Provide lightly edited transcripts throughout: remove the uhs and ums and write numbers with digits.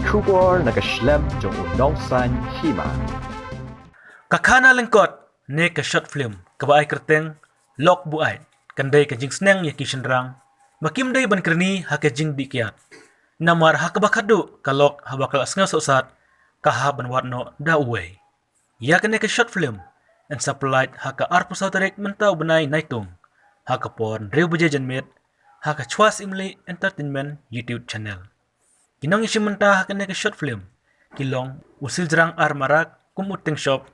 Kubor nakaslem jong unongsan Hima. Kakana lengkot ne ke short film kebaai kerteng lok Buaid kandai ke Jingsneng ya Shynrang makim dai ban Kyrni ha ke jing di Kyiad namar ha ke bakadu kalok ha bakal asnga sosat kaha ban warno da uwe ya kene ke short film and supply ha ke ar pusatarek mentau benai naitung ha ke pon reu beje janmet ha ke chwas imli entertainment YouTube channel kinong isi mentah ha kene ke short film kilong usil jerang ar marak kum uteng shop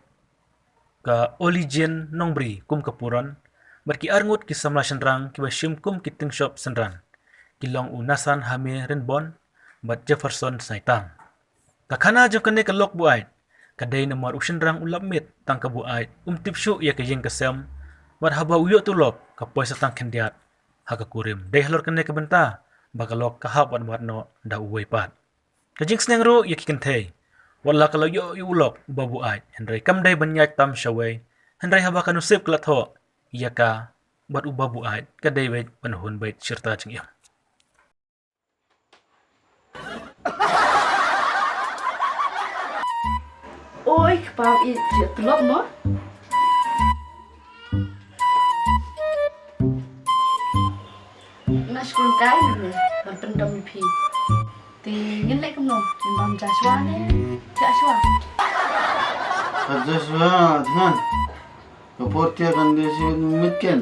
ka Oligen Nongbri kum kapuran berki arngut ki samla Shynrang ki basim kum kiting shop senran kilong unasan hame renbon bat Jefferson saitang kakana jo kene ke lok Buaid kadai nomor Shynrang ulap mit tang ka Buaid tipshu ya ke jing kesem bat haba uyo tulop ka poi satang Kyiad ha ka kurim dai halor kene ke benta bagalok ka hab wat no da uwe pat ka Jingsneng ru ya ki kentei wala kalau yo ulok babu ai henry kam dai banyak tam shawai henry haba kan usip klatho iya ka bat ubabu ai ka dai wait panhun bait sirta jing yam oi kepam i telok no nas kun kai ne berpendam pi ti ngin lek no ngam jaswa ne jaswa Joshua, Tuhan, keportia kan dia sih mitken.